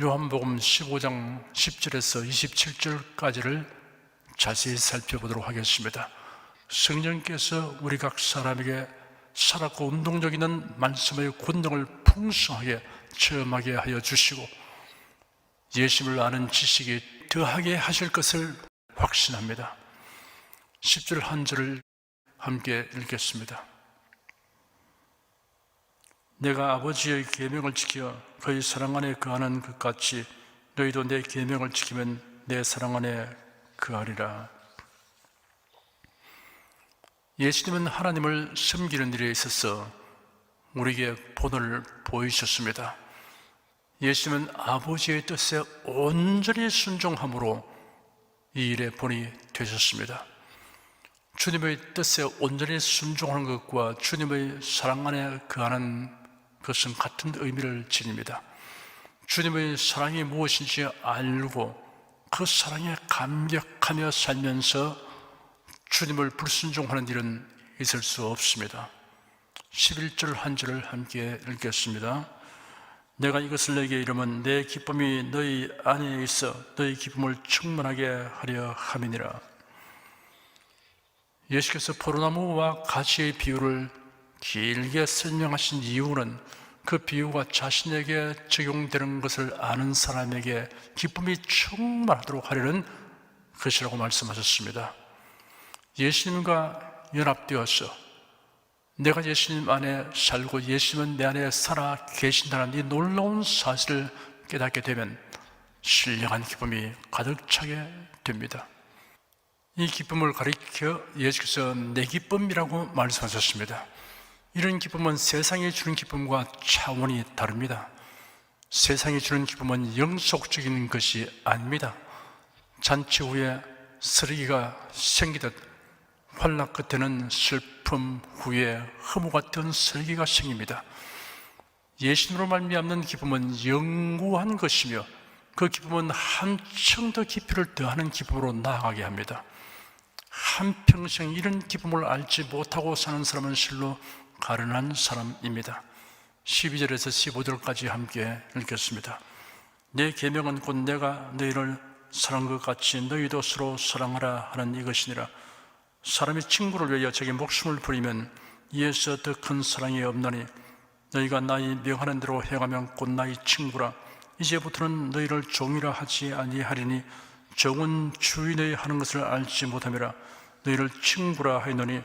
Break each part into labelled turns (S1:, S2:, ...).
S1: 요한복음 15장 10절에서 27절까지를 자세히 살펴보도록 하겠습니다. 성령께서 우리 각 사람에게 살았고 운동력 있는 말씀의 권능을 풍성하게 체험하게 하여 주시고 예수님을 아는 지식이 더하게 하실 것을 확신합니다. 10절 한 절을 함께 읽겠습니다. 내가 아버지의 계명을 지켜 그의 사랑 안에 거하는 것 같이 너희도 내 계명을 지키면 내 사랑 안에 거하리라. 예수님은 하나님을 섬기는 일에 있어서 우리에게 본을 보이셨습니다. 예수님은 아버지의 뜻에 온전히 순종함으로 이 일의 본이 되셨습니다. 주님의 뜻에 온전히 순종하는 것과 주님의 사랑 안에 거하는 것은 같은 의미를 지닙니다. 주님의 사랑이 무엇인지 알고 그 사랑에 감격하며 살면서 주님을 불순종하는 일은 있을 수 없습니다. 11절 한 절을 함께 읽겠습니다. 내가 이것을 너희에게 이르면 내 기쁨이 너희 안에 있어 너희 기쁨을 충만하게 하려 함이니라. 예수께서 포도나무와 가지의 비유를 길게 설명하신 이유는 그 비유가 자신에게 적용되는 것을 아는 사람에게 기쁨이 충만하도록 하려는 것이라고 말씀하셨습니다. 예수님과 연합되어서 내가 예수님 안에 살고 예수님은 내 안에 살아 계신다는 이 놀라운 사실을 깨닫게 되면 신령한 기쁨이 가득 차게 됩니다. 이 기쁨을 가리켜 예수께서 내 기쁨이라고 말씀하셨습니다. 이런 기쁨은 세상이 주는 기쁨과 차원이 다릅니다. 세상이 주는 기쁨은 영속적인 것이 아닙니다. 잔치 후에 쓰레기가 생기듯 환락 끝에는 슬픔 후에 허무 같은 쓰레기가 생깁니다. 예수님으로 말미암는 기쁨은 영구한 것이며 그 기쁨은 한층 더 깊이를 더하는 기쁨으로 나아가게 합니다. 한평생 이런 기쁨을 알지 못하고 사는 사람은 실로 가련한 사람입니다. 12절에서 15절까지 함께 읽겠습니다. 내 계명은 곧 내가 너희를 사랑한 것 같이 너희도 서로 사랑하라 하는 이것이니라. 사람이 친구를 위하여 자기 목숨을 버리면 이에서 더 큰 사랑이 없나니 너희가 나의 명하는 대로 행하면 곧 나의 친구라. 이제부터는 너희를 종이라 하지 아니하리니 종은 주인의 하는 것을 알지 못함이라. 너희를 친구라 하였노니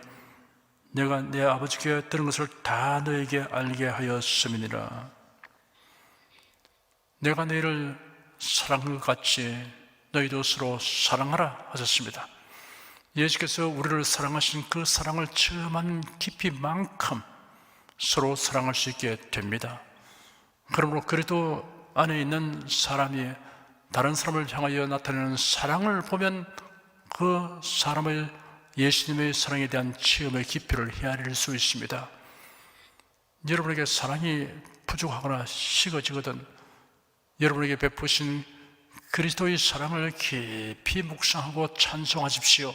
S1: 내가 내 아버지께 들은 것을 다 너에게 알게 하였음이니라. 내가 너희를 사랑한 것 같이 너희도 서로 사랑하라 하셨습니다. 예수께서 우리를 사랑하신 그 사랑을 체험한 깊이만큼 서로 사랑할 수 있게 됩니다. 그러므로 그래도 안에 있는 사람이 다른 사람을 향하여 나타내는 사랑을 보면 그 사람을 예수님의 사랑에 대한 체험의 깊이를 헤아릴 수 있습니다. 여러분에게 사랑이 부족하거나 식어지거든 여러분에게 베푸신 그리스도의 사랑을 깊이 묵상하고 찬송하십시오.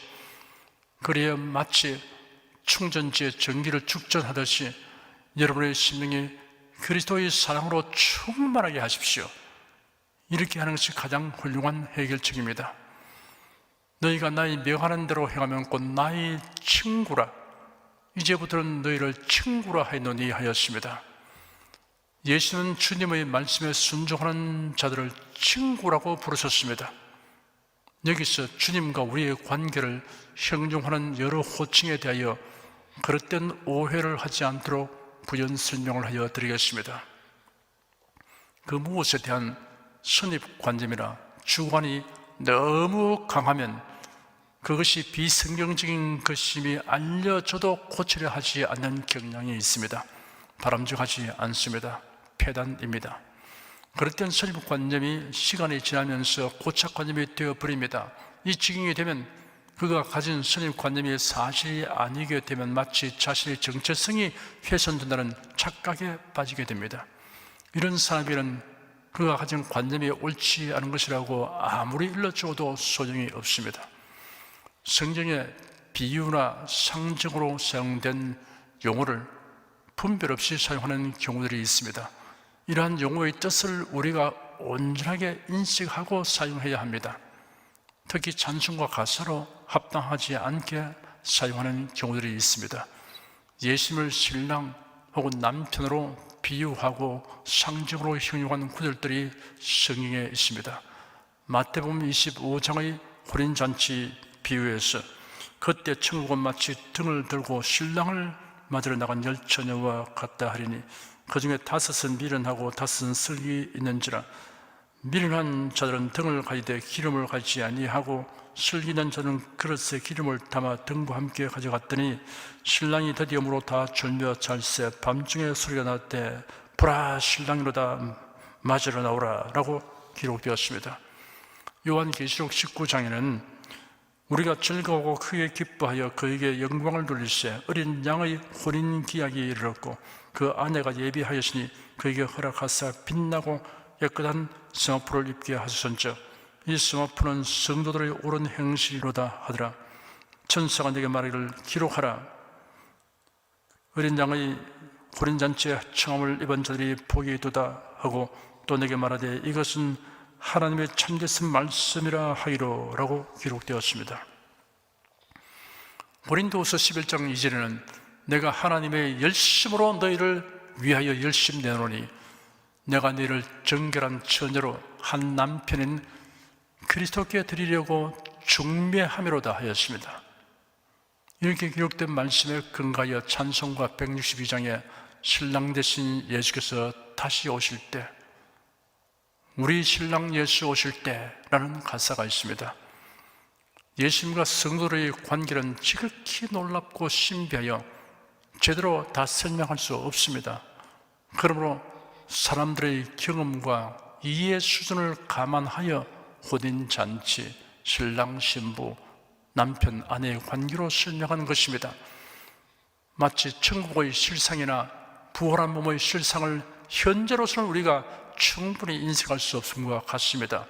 S1: 그래야 마치 충전지에 전기를 축전하듯이 여러분의 심령이 그리스도의 사랑으로 충만하게 하십시오. 이렇게 하는 것이 가장 훌륭한 해결책입니다. 너희가 나의 명하는 대로 행하면 곧 나의 친구라. 이제부터는 너희를 친구라 하였노니 하였습니다. 예수는 주님의 말씀에 순종하는 자들을 친구라고 부르셨습니다. 여기서 주님과 우리의 관계를 형용하는 여러 호칭에 대하여 그릇된 오해를 하지 않도록 부연 설명을 하여 드리겠습니다. 그 무엇에 대한 선입관념이나 주관이 너무 강하면 그것이 비성경적인 것임이 알려져도 고치려 하지 않는 경향이 있습니다. 바람직하지 않습니다. 폐단입니다. 그럴 땐 선입관념이 시간이 지나면서 고착관념이 되어버립니다. 이 지경이 되면 그가 가진 선입관념이 사실이 아니게 되면 마치 자신의 정체성이 훼손된다는 착각에 빠지게 됩니다. 이런 사람에게는 그가 가진 관념이 옳지 않은 것이라고 아무리 일러주어도 소용이 없습니다. 성경에 비유나 상징으로 사용된 용어를 분별 없이 사용하는 경우들이 있습니다. 이러한 용어의 뜻을 우리가 온전하게 인식하고 사용해야 합니다. 특히 찬송과 가사로 합당하지 않게 사용하는 경우들이 있습니다. 예수님을 신랑 혹은 남편으로 비유하고 상징으로 형용한 구절들이 성경에 있습니다. 마태복음 25장의 혼인잔치 비유에서 그때 천국은 마치 등을 들고 신랑을 맞으러 나간 열 처녀와 같다 하리니 그 중에 5은 미련하고 5은 슬기 있는지라 미련한 자들은 등을 가지되 기름을 가지지 아니하고 슬기 있는 자는 그릇에 기름을 담아 등과 함께 가져갔더니 신랑이 드디어 물어 다 졸며 잘새 밤중에 소리가 났대 보라 신랑이로다 맞으러 나오라 라고 기록되었습니다. 요한계시록 19장에는 우리가 즐거워하고 크게 기뻐하여 그에게 영광을 돌릴세 어린 양의 혼인 기약이 이르렀고 그 아내가 예비하였으니 그에게 허락하사 빛나고 깨끗한 성화포를 입게 하소서인즉 이 성화포는 성도들의 옳은 행실이로다 하더라. 천사가 내게 말하기를 기록하라. 어린 양의 혼인잔치에 청함을 입은 자들이 복이 있도다 하고 또 내게 말하되 이것은 하나님의 참되신 말씀이라 하기로 라고 기록되었습니다. 고린도후서 11장 2절에는 내가 하나님의 열심으로 너희를 위하여 열심 내노니 내가 너희를 정결한 처녀로 한 남편인 그리스도께 드리려고 중매함이로다 하였습니다. 이렇게 기록된 말씀에 근거하여 찬송가 162장에 신랑 되신 예수께서 다시 오실 때 우리 신랑 예수 오실 때라는 가사가 있습니다. 예수님과 성도들의 관계는 지극히 놀랍고 신비하여 제대로 다 설명할 수 없습니다. 그러므로 사람들의 경험과 이해 수준을 감안하여 혼인잔치, 신랑 신부, 남편 아내의 관계로 설명하는 것입니다. 마치 천국의 실상이나 부활한 몸의 실상을 현재로서는 우리가 충분히 인식할 수 없음과 같습니다.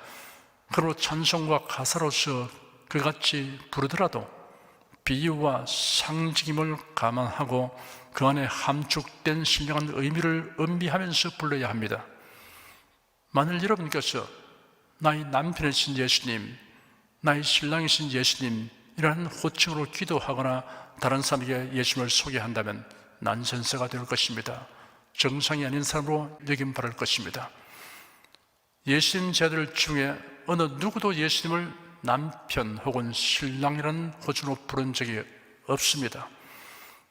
S1: 그러므로 찬송과 가사로서 그같이 부르더라도 비유와 상징임을 감안하고 그 안에 함축된 신령한 의미를 음미하면서 불러야 합니다. 만일 여러분께서 나의 남편이신 예수님, 나의 신랑이신 예수님이라는 호칭으로 기도하거나 다른 사람에게 예수님을 소개한다면 난센스가 될 것입니다. 정상이 아닌 사람으로 여김받을 것입니다. 예수님 제자들 중에 어느 누구도 예수님을 남편 혹은 신랑이라는 호칭으로 부른 적이 없습니다.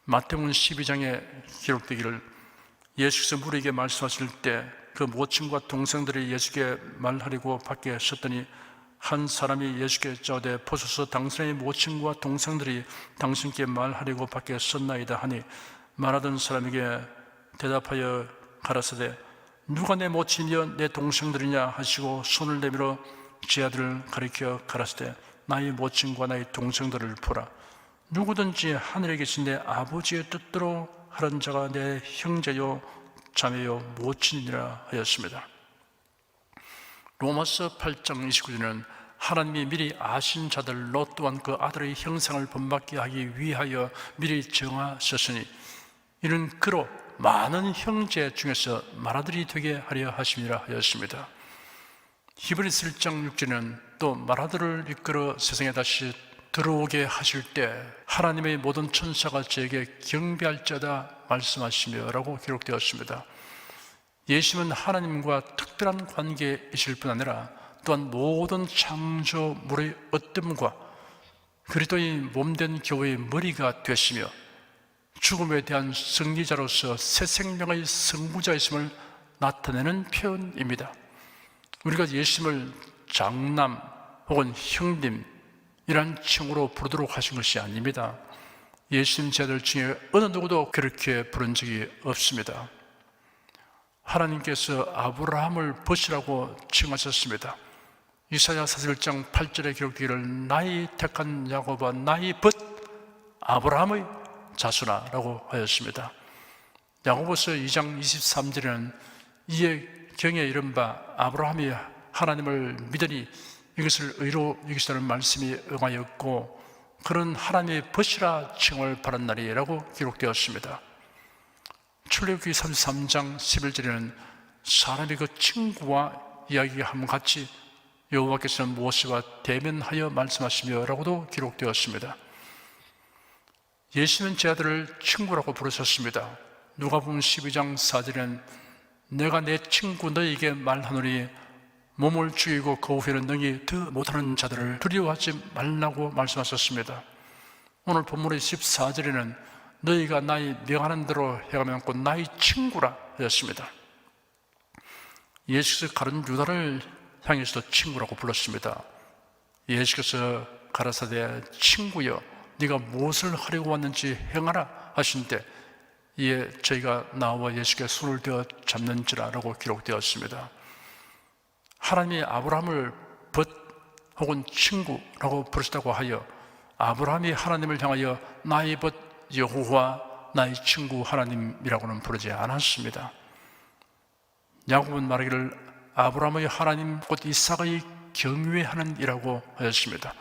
S1: 마태복음 12장에 기록되기를 예수께서 무리에게 말씀하실 때 그 모친과 동생들이 예수께 말하려고 밖에 섰더니 한 사람이 예수께 저되 보소서 당신의 모친과 동생들이 당신께 말하려고 밖에 섰나이다 하니 말하던 사람에게 대답하여 가라사대 누가 내 모친이여 내 동생들이냐 하시고 손을 내밀어 제 아들을 가리켜 가라사대 나의 모친과 나의 동생들을 보라. 누구든지 하늘에 계신 내 아버지의 뜻대로 하는 자가 내 형제요 자매요 모친이라 하였습니다. 로마서 8장 29절에는 하나님이 미리 아신 자들로 또한 그 아들의 형상을 본받게 하기 위하여 미리 정하셨으니 이는 그로 많은 형제 중에서 맏아들이 되게 하려 하심이라 하였습니다. 히브리서 1장 6절에는 또 맏아들을 이끌어 세상에 다시 들어오게 하실 때 하나님의 모든 천사가 저에게 경배할지어다 말씀하시며 라고 기록되었습니다. 예수님은 하나님과 특별한 관계이실 뿐 아니라 또한 모든 창조물의 어뜸과 그리스도의 몸된 교회의 머리가 되시며 죽음에 대한 승리자로서 새 생명의 선구자이심을 나타내는 표현입니다. 우리가 예수님을 장남 혹은 형님 이란 칭으로 부르도록 하신 것이 아닙니다. 예수님 제자들 중에 어느 누구도 그렇게 부른 적이 없습니다. 하나님께서 아브라함을 벗이라고 칭하셨습니다. 이사야 41장 8절에 기록되기를 나의 택한 야곱아 나의 벗 아브라함의 자손아 라고 하였습니다. 야고보서 2장 23절에는 이에 경에 이른바 아브라함이 하나님을 믿으니 이것을 의로 여기시다는 말씀이 응하였고 그런 하나님의 벗이라 칭을 받은 날이라고 기록되었습니다. 출애굽기 33장 11절에는 사람이 그 친구와 이야기함 같이 여호와께서는 모세와 대면하여 말씀하시며 라고도 기록되었습니다. 예수님은 제 아들을 친구라고 부르셨습니다. 누가복음 12장 4절에는 내가 내 친구 너희에게 말하노니 몸을 죽이고 그 후에는 능히 더 못하는 자들을 두려워하지 말라고 말씀하셨습니다. 오늘 본문의 14절에는 너희가 나의 명하는 대로 해가면 곧 나의 친구라 하였습니다. 예수께서 가른 유다를 향해서도 친구라고 불렀습니다. 예수께서 가라사대 친구여 네가 무엇을 하려고 왔는지 행하라 하신 때 이에 저희가 나와 예수께 손을 대어 잡는지라 라고 기록되었습니다. 하나님이 아브라함을 벗 혹은 친구라고 부르셨다고 하여 아브라함이 하나님을 향하여 나의 벗 여호와 나의 친구 하나님이라고는 부르지 않았습니다. 야곱은 말하기를 아브라함의 하나님 곧 이삭의 경외하는 이라고 하였습니다.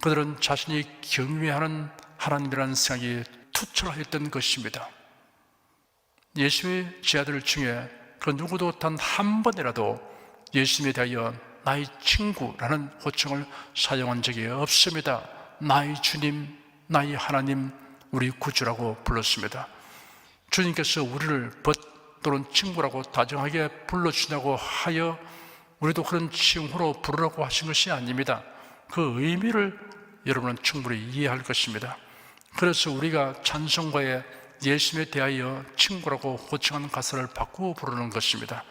S1: 그들은 자신이 경외하는 하나님이라는 생각이 투철하였던 것입니다. 예수의 제자들 중에 그 누구도 단 한 번이라도 예수님에 대하여 나의 친구라는 호칭을 사용한 적이 없습니다. 나의 주님, 나의 하나님, 우리 구주라고 불렀습니다. 주님께서 우리를 벗 또는 친구라고 다정하게 불러주시냐고 하여 우리도 그런 칭호로 부르라고 하신 것이 아닙니다. 그 의미를 여러분은 충분히 이해할 것입니다. 그래서 우리가 찬송가에 예수님에 대하여 친구라고 호칭하는 가사를 바꾸어 부르는 것입니다.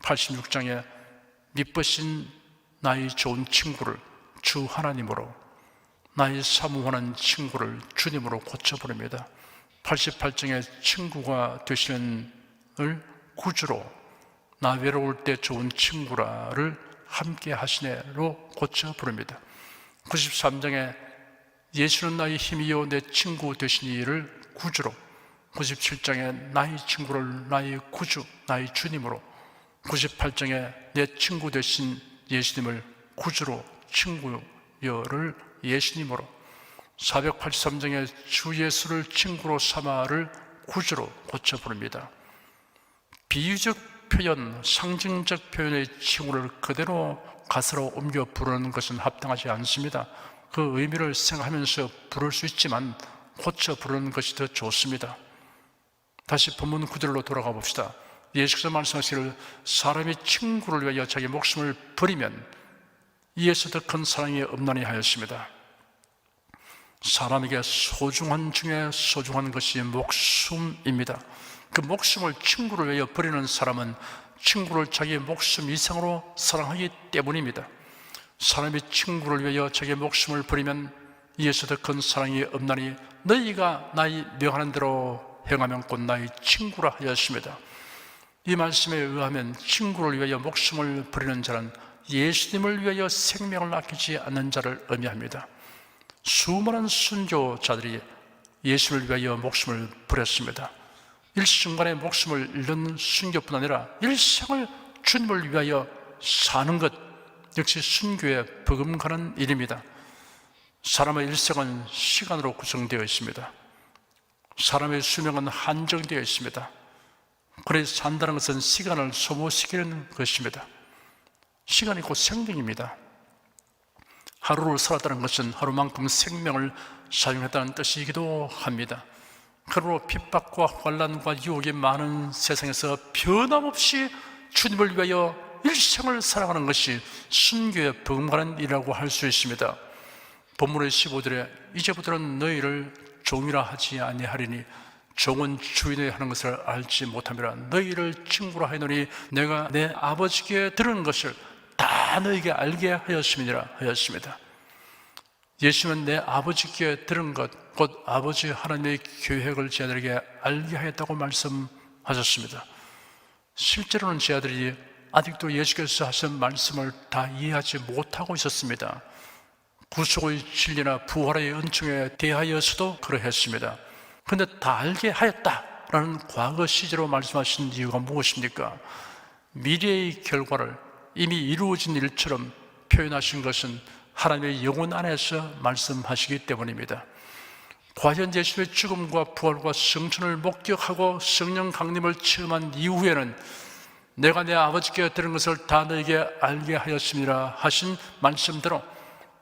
S1: 86장에 미쁘신 나의 좋은 친구를 주 하나님으로, 나의 사모하는 친구를 주님으로 고쳐 부릅니다. 88장에 친구가 되시는 을 구주로, 나 외로울 때 좋은 친구라를 함께 하시네로 고쳐 부릅니다. 93장에 예수는 나의 힘이요 내 친구 되시니를 구주로, 97장에 나의 친구를 나의 구주, 나의 주님으로, 98장에 내 친구 되신 예수님을 구주로, 친구여를 예수님으로, 483장에 주 예수를 친구로 삼아를 구주로 고쳐 부릅니다. 비유적 표현, 상징적 표현의 칭호를 그대로 가사로 옮겨 부르는 것은 합당하지 않습니다. 그 의미를 생각하면서 부를 수 있지만 고쳐 부르는 것이 더 좋습니다. 다시 본문 구절로 돌아가 봅시다. 예수께서 말씀하시기를 사람이 친구를 위하여 자기 목숨을 버리면 이에서 더 큰 사랑이 없나니 하였습니다. 사람에게 소중한 중에 소중한 것이 목숨입니다. 그 목숨을 친구를 위하여 버리는 사람은 친구를 자기의 목숨 이상으로 사랑하기 때문입니다. 사람이 친구를 위하여 자기의 목숨을 버리면 이에서 더 큰 사랑이 없나니 너희가 나의 명하는 대로 행하면 곧 나의 친구라 하였습니다. 이 말씀에 의하면 친구를 위하여 목숨을 버리는 자는 예수님을 위하여 생명을 아끼지 않는 자를 의미합니다. 수많은 순교자들이 예수를 위하여 목숨을 버렸습니다. 일순간에 목숨을 잃는 순교뿐 아니라 일생을 주님을 위하여 사는 것 역시 순교에 버금가는 일입니다. 사람의 일생은 시간으로 구성되어 있습니다. 사람의 수명은 한정되어 있습니다. 그래서 산다는 것은 시간을 소모시키는 것입니다. 시간이 곧 생명입니다. 하루를 살았다는 것은 하루만큼 생명을 사용했다는 뜻이기도 합니다. 그러므로 핍박과 환난과 유혹이 많은 세상에서 변함없이 주님을 위하여 일생을 살아가는 것이 순교에 버금가는 일이라고 할 수 있습니다. 본문의 15절에 이제부터는 너희를 종이라 하지 아니하리니 종은 주인의 하는 것을 알지 못함이라 너희를 친구라 하노니 내가 내 아버지께 들은 것을 다 너희에게 알게 하였음이니라 하였습니다. 예수님은 내 아버지께 들은 것, 곧 아버지 하나님의 계획을 제 아들에게 알게 하였다고 말씀하셨습니다. 실제로는 제 아들이 아직도 예수께서 하신 말씀을 다 이해하지 못하고 있었습니다. 구속의 진리나 부활의 은총에 대하여서도 그러했습니다. 그런데 다 알게 하였다라는 과거 시제로 말씀하신 이유가 무엇입니까? 미래의 결과를 이미 이루어진 일처럼 표현하신 것은 하나님의 영혼 안에서 말씀하시기 때문입니다. 과연 예수의 죽음과 부활과 성천을 목격하고 성령 강림을 체험한 이후에는 내가 내 아버지께 들은 것을 다 너에게 알게 하였습니다 하신 말씀대로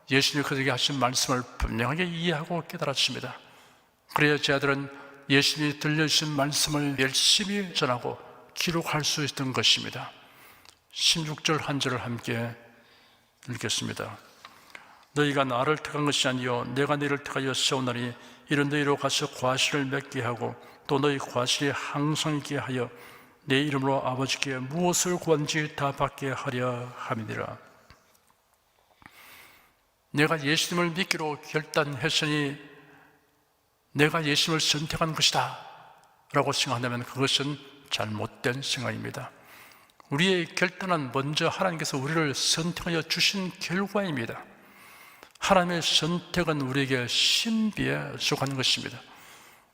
S1: 예수님이 그들에게 하신 말씀을 분명하게 이해하고 깨달았습니다. 그래야 제 아들은 예수님이 들려주신 말씀을 열심히 전하고 기록할 수 있던 것입니다. 16절 한 절을 함께 읽겠습니다. 너희가 나를 택한 것이 아니요 내가 너희를 택하여 세우나니 이런 너희로 가서 과실을 맺게 하고 또 너희 과실이 항상 있게 하여 내 이름으로 아버지께 무엇을 구한지 다 받게 하려 함이니라. 내가 예수님을 믿기로 결단했으니 내가 예수님을 선택한 것이다 라고 생각한다면 그것은 잘못된 생각입니다. 우리의 결단은 먼저 하나님께서 우리를 선택하여 주신 결과입니다. 하나님의 선택은 우리에게 신비에 속한 것입니다.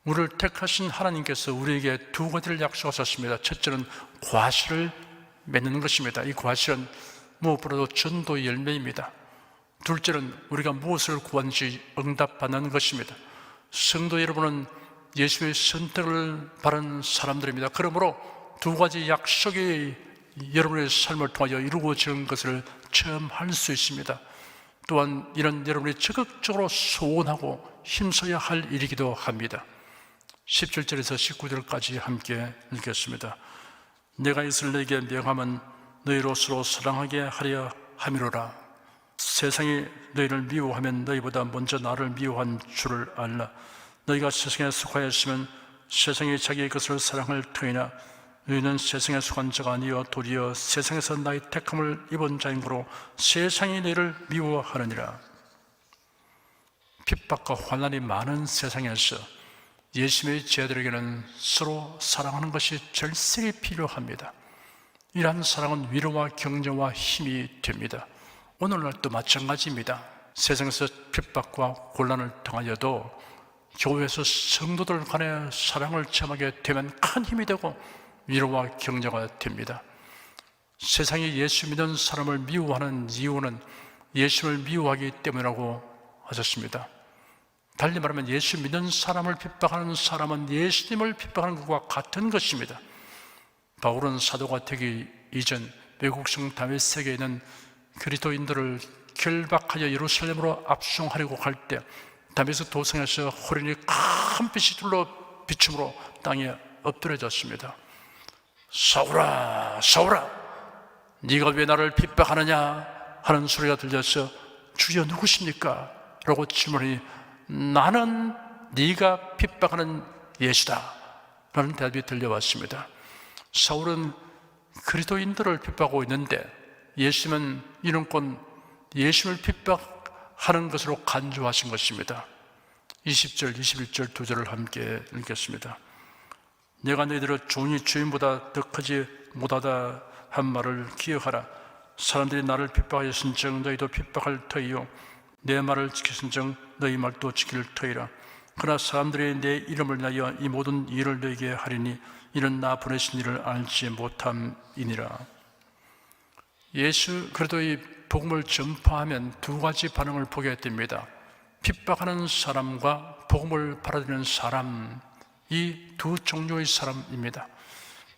S1: 우리를 택하신 하나님께서 우리에게 두 가지를 약속하셨습니다. 첫째는 과실을 맺는 것입니다. 이 과실은 무엇보다도 전도의 열매입니다. 둘째는 우리가 무엇을 구한지 응답받는 것입니다. 성도 여러분은 예수의 선택을 바라는 사람들입니다. 그러므로 두 가지 약속이 여러분의 삶을 통하여 이루어지는 것을 체험할 수 있습니다. 또한 이런 여러분이 적극적으로 소원하고 힘써야 할 일이기도 합니다. 17절에서 19절까지 함께 읽겠습니다. 내가 이것을 너에게 명함은 너희로서로 사랑하게 하려 함이로라. 세상이 너희를 미워하면 너희보다 먼저 나를 미워한 줄을 알라. 너희가 세상에 속하였으면 세상이 자기의 것을 사랑할 터이나 너희는 세상에 속한 자가 아니여 도리어 세상에서 나의 택함을 입은 자이므로 세상이 너희를 미워하느니라. 핍박과 환난이 많은 세상에서 예수님의 제자들에게는 서로 사랑하는 것이 절실히 필요합니다. 이러한 사랑은 위로와 격려와 힘이 됩니다. 오늘날도 마찬가지입니다. 세상에서 핍박과 곤란을 당하여도 교회에서 성도들 간의 사랑을 체험하게 되면 큰 힘이 되고 위로와 격려가 됩니다. 세상이 예수 믿는 사람을 미워하는 이유는 예수를 미워하기 때문이라고 하셨습니다. 달리 말하면 예수 믿는 사람을 핍박하는 사람은 예수님을 핍박하는 것과 같은 것입니다. 바울은 사도가 되기 이전 외국성 다메섹에 있는 그리스도인들을 결박하여 예루살렘으로 압송하려고 할 때 다메섹 도성에서 호련히 큰 빛이 둘러 비춤으로 땅에 엎드려졌습니다. 사울아, 사울아, 네가 왜 나를 핍박하느냐 하는 소리가 들려서 주여 누구십니까? 라고 질문하니 나는 네가 핍박하는 예수다 라는 대답이 들려왔습니다. 사울은 그리스도인들을 핍박하고 있는데 예수님은 이런껏 예수님을 핍박하는 것으로 간주하신 것입니다. 20절, 21절 두 절을 함께 읽겠습니다. 내가 너희들을 종이 주인보다 더 크지 못하다 한 말을 기억하라. 사람들이 나를 핍박하였은즉 너희도 핍박할 터이요 내 말을 지켰은즉 너희 말도 지킬 터이라. 그러나 사람들이 내 이름을 위하여 이 모든 일을 너희에게 하리니 이는 나 보내신 일을 알지 못함이니라. 예수 그리스도의 복음을 전파하면 두 가지 반응을 보게 됩니다. 핍박하는 사람과 복음을 받아들이는 사람, 이 두 종류의 사람입니다.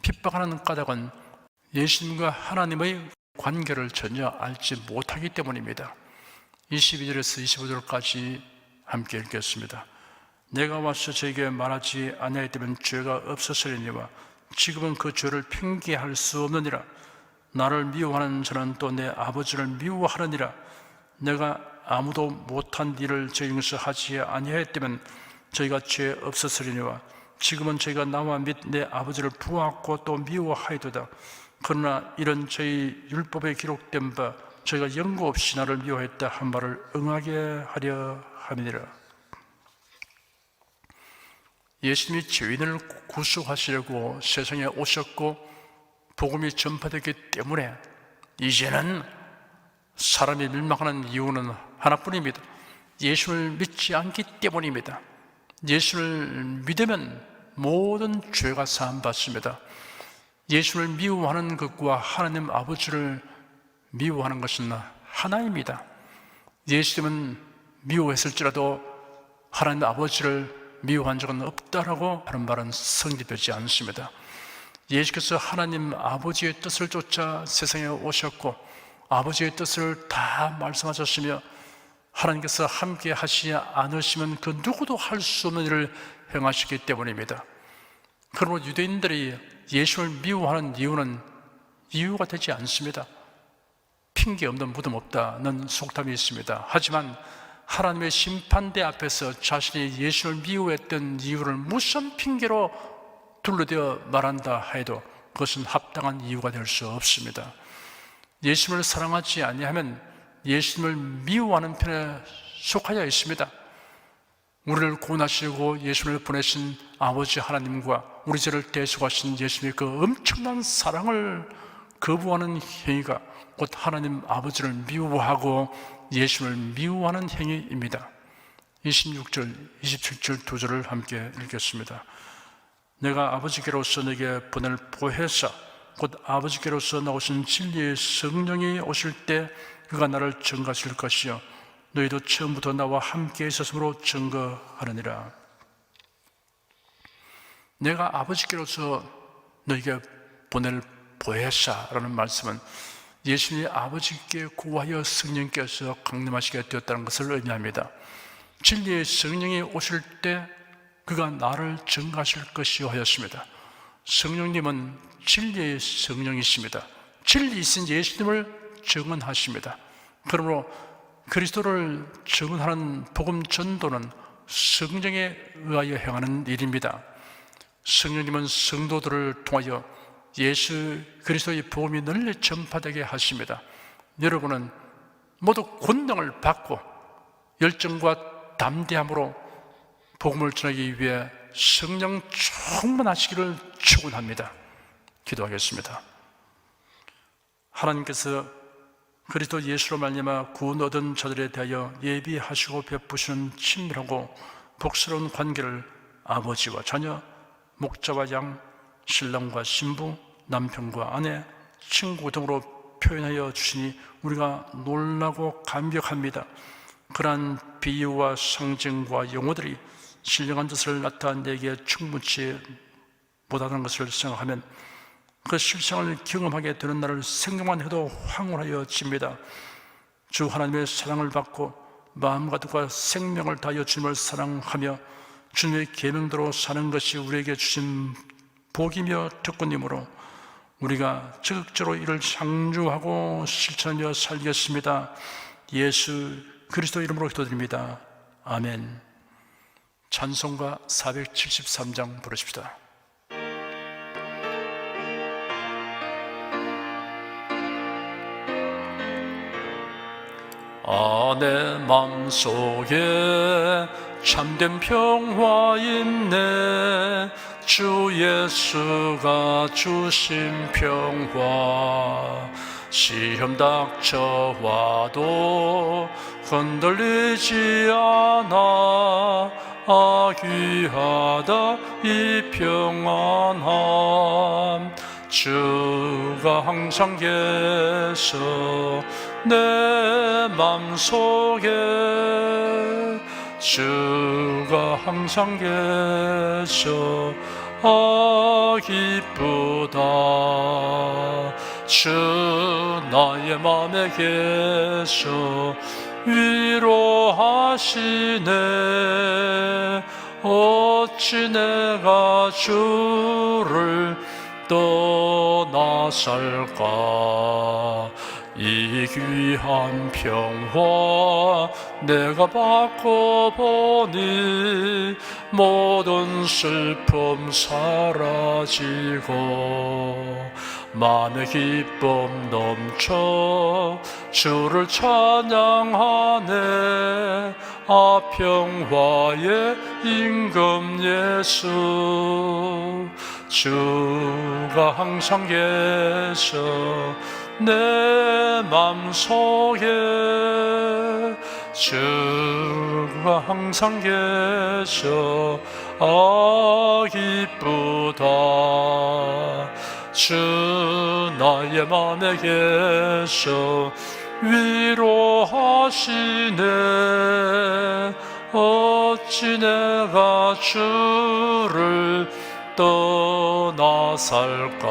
S1: 핍박하는 까닭은 예수님과 하나님의 관계를 전혀 알지 못하기 때문입니다. 22절에서 25절까지 함께 읽겠습니다. 내가 와서 저에게 말하지 아니하였다면 죄가 없었으리니와 지금은 그 죄를 핑계할 수 없느니라. 나를 미워하는 자는 또 내 아버지를 미워하느니라. 내가 아무도 못한 일을 저희 중에서 하지 아니하였다면 저희가 죄 없었으리니와 지금은 저희가 나와 및 내 아버지를 부하고 또 미워하이도다. 그러나 이런 저희 율법에 기록된 바 저희가 연고 없이 나를 미워했다 한 말을 응하게 하려 함이니라. 예수님이 죄인을 구속하시려고 세상에 오셨고 복음이 전파되기 때문에 이제는 사람이 멸망하는 이유는 하나뿐입니다. 예수를 믿지 않기 때문입니다. 예수를 믿으면 모든 죄가 사함받습니다. 예수를 미워하는 것과 하나님 아버지를 미워하는 것은 하나입니다. 예수님은 미워했을지라도 하나님 아버지를 미워한 적은 없다라고 하는 말은 성립되지 않습니다. 예수께서 하나님 아버지의 뜻을 쫓아 세상에 오셨고 아버지의 뜻을 다 말씀하셨으며 하나님께서 함께 하시지 않으시면 그 누구도 할 수 없는 일을 행하시기 때문입니다. 그러므로 유대인들이 예수를 미워하는 이유는 이유가 되지 않습니다. 핑계 없는 무덤 없다는 속담이 있습니다. 하지만 하나님의 심판대 앞에서 자신이 예수를 미워했던 이유를 무슨 핑계로 둘러대어 말한다 해도 그것은 합당한 이유가 될 수 없습니다. 예수님을 사랑하지 아니하면 예수님을 미워하는 편에 속하여 있습니다. 우리를 구원하시고 예수님을 보내신 아버지 하나님과 우리 죄를 대속하신 예수님의 그 엄청난 사랑을 거부하는 행위가 곧 하나님 아버지를 미워하고 예수님을 미워하는 행위입니다. 26절, 27절 두 절을 함께 읽겠습니다. 내가 아버지께로서 내게 보낼 보혜사 곧 아버지께로서 나오신 진리의 성령이 오실 때 그가 나를 증거하실 것이요 너희도 처음부터 나와 함께 있었으므로 증거하느니라. 내가 아버지께로서 너희에게 보낼 보혜사라는 말씀은 예수님이 아버지께 구하여 성령께서 강림하시게 되었다는 것을 의미합니다. 진리의 성령이 오실 때 그가 나를 증거하실 것이요 하였습니다. 성령님은 진리의 성령이십니다. 진리이신 예수님을 증언하십니다. 그러므로 그리스도를 증언하는 복음 전도는 성령에 의하여 행하는 일입니다. 성령님은 성도들을 통하여 예수 그리스도의 복음이 널리 전파되게 하십니다. 여러분은 모두 권능을 받고 열정과 담대함으로 복음을 전하기 위해 성령 충만하시기를 축원합니다. 기도하겠습니다. 하나님께서 그리스도 예수로 말미암아 구원 얻은 자들에 대하여 예비하시고 베푸시는 친밀하고 복스러운 관계를 아버지와 자녀, 목자와 양, 신랑과 신부, 남편과 아내, 친구 등으로 표현하여 주시니 우리가 놀라고 감격합니다. 그러한 비유와 상징과 용어들이 신령한 뜻을 나타내기에 충분치 못하는 것을 생각하면 그 실상을 경험하게 되는 날을 생각만 해도 황홀하여집니다. 주 하나님의 사랑을 받고 마음과 뜻과 생명을 다하여 주님을 사랑하며 주님의 계명대로 사는 것이 우리에게 주신 복이며 특권이므로 우리가 적극적으로 이를 상주하고 실천하며 살겠습니다. 예수 그리스도 이름으로 기도드립니다. 아멘. 찬송가 473장 부르십시다. 내 맘속에 참된 평화 있네. 주 예수가 주신 평화. 시험 닥쳐와도 흔들리지 않아. 귀하다 이 평안함. 주가 항상 계셔 내 맘속에. 주가 항상 계셔 기쁘다. 주 나의 맘에 계셔 위로하시네. 어찌 내가 주를 떠나 살까. 이 귀한 평화 내가 받고 보니 모든 슬픔 사라지고 마음의 기쁨 넘쳐 주를 찬양하네. 평화의 임금 예수. 주가 항상 계셔 내 맘속에. 주가 항상 계셔 기쁘다. 주 나의 맘에 계셔 위로하시네. 어찌 내가 주를 떠나 살까?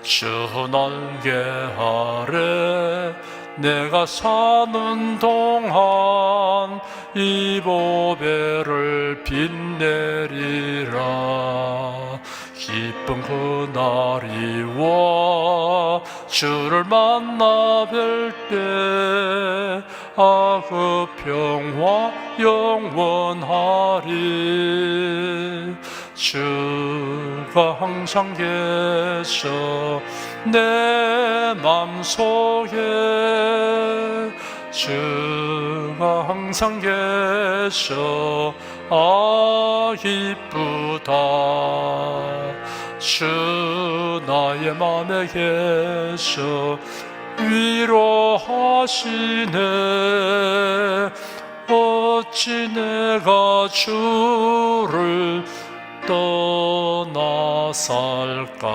S1: 주 날개 아래 내가 사는 동안 이 보배를 빛내리라. 기쁜 그날이 와 주를 만나 뵐 때 아 그 평화 영원하리. 주가 항상 계셔 내 맘속에 주가 항상 계셔 아 기쁘다. 주 나의 맘에 계셔 위로하시네. 어찌 내가 주를 떠나 살까?